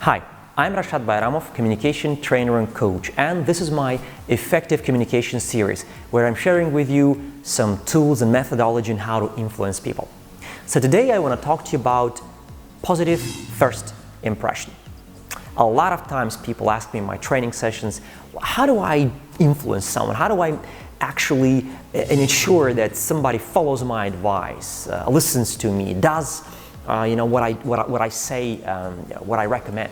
Hi, I'm Rashad Bayramov, communication trainer and coach, and this is my Effective Communication series where I'm sharing with you some tools and methodology on how to influence people. So today I want to talk to you about positive first impression. A lot of times people ask me in my training sessions, how do I influence someone? How do I actually ensure that somebody follows my advice, listens to me, does what I say, what I recommend?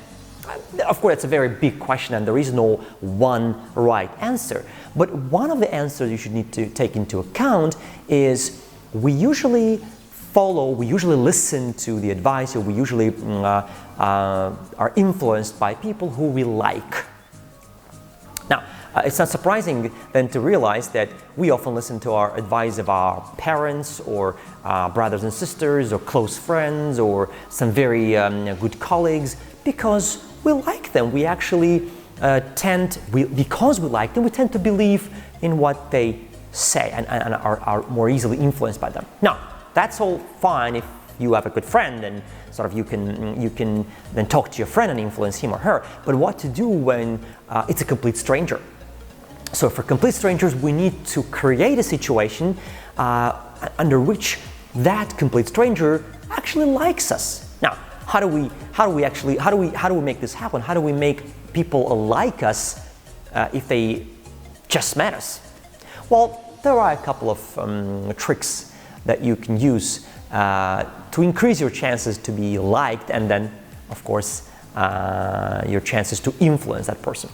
Of course, it's a very big question and there is no one right answer. But one of the answers you should need to take into account is we usually listen to the advice, or we usually are influenced by people who we like. Now, it's not surprising then to realize that we often listen to our advice of our parents or brothers and sisters or close friends or some very good colleagues because we like them. We actually because we like them, we tend to believe in what they say and are more easily influenced by them. Now, that's all fine if you have a good friend and sort of you can then talk to your friend and influence him or her. But what to do when it's a complete stranger? So for complete strangers, we need to create a situation under which that complete stranger actually likes us. Now, how do we make this happen? How do we make people like us if they just met us? Well, there are a couple of tricks that you can use to increase your chances to be liked, and then, of course, your chances to influence that person.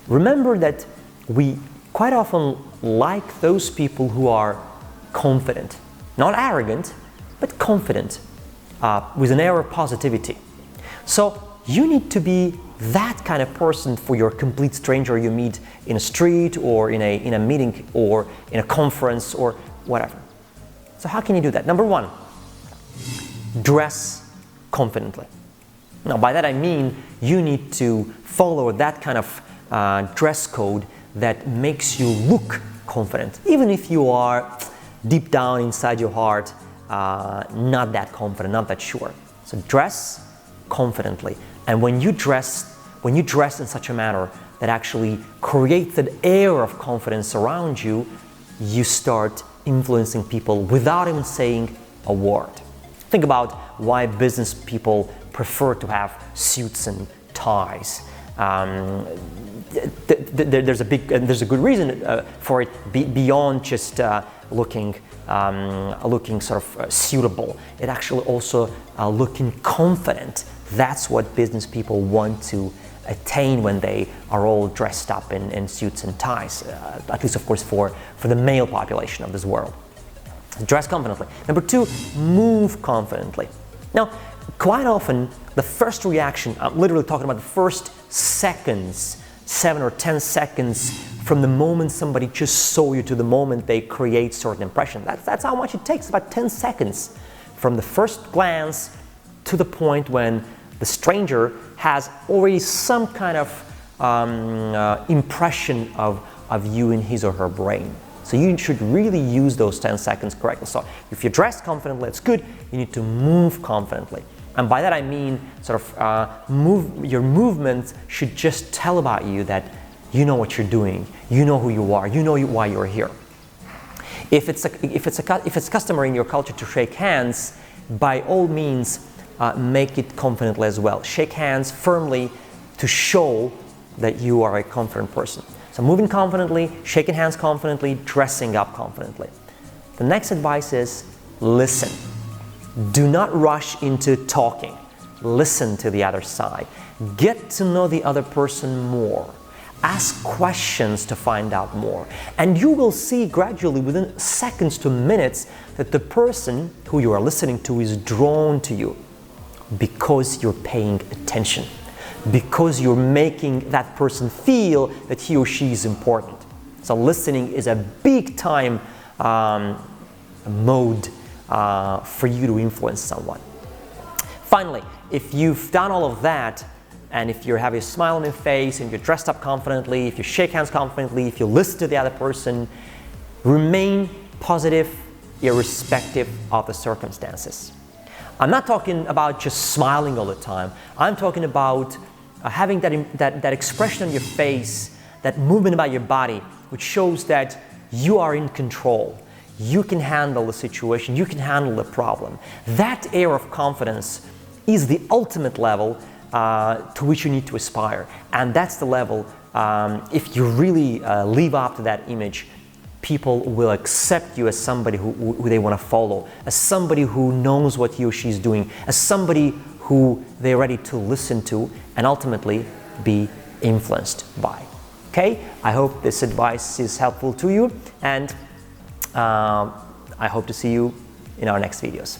Remember that we quite often like those people who are confident, not arrogant, but confident, with an air of positivity. So you need to be that kind of person for your complete stranger you meet in a street or in a meeting or in a conference or whatever. So how can you do that? Number one, dress confidently. Now, by that I mean you need to follow that kind of dress code that makes you look confident, even if you are deep down inside your heart not that confident, not that sure. So dress confidently, and when you dress in such a manner that actually creates an air of confidence around you, you start influencing people without even saying a word. Think about why business people prefer to have suits and ties. There's a good reason for it beyond just looking sort of suitable. It actually also looking confident. That's what business people want to attain when they are all dressed up in suits and ties. At least, of course, for the male population of this world. Dress confidently. Number two, move confidently. Now, quite often, the first reaction, I'm literally talking about the first seconds, 7 or 10 seconds from the moment somebody just saw you to the moment they create certain impression. That's how much it takes, about 10 seconds from the first glance to the point when the stranger has already some kind of impression of you in his or her brain. So you should really use those 10 seconds correctly. So if you dress confidently, it's good. You need to move confidently. And by that I mean sort of your movements should just tell about you that you know what you're doing, you know who you are, you know why you're here. If it's customary in your culture to shake hands, by all means make it confidently as well. Shake hands firmly to show that you are a confident person. So moving confidently, shaking hands confidently, dressing up confidently. The next advice is listen. Do not rush into talking. Listen to the other side. Get to know the other person more. Ask questions to find out more. And you will see gradually within seconds to minutes that the person who you are listening to is drawn to you because you're paying attention, because you're making that person feel that he or she is important. So listening is a big time mode for you to influence someone. Finally, if you've done all of that, and if you have a smile on your face and you're dressed up confidently, if you shake hands confidently, if you listen to the other person, remain positive irrespective of the circumstances. I'm not talking about just smiling all the time. I'm talking about having that expression on your face, that movement about your body, which shows that you are in control. You can handle the situation, you can handle the problem. That air of confidence is the ultimate level to which you need to aspire. And that's the level, if you really live up to that image, people will accept you as somebody who they want to follow, as somebody who knows what he or she is doing, as somebody who they're ready to listen to and ultimately be influenced by. Okay? I hope this advice is helpful to you, and I hope to see you in our next videos.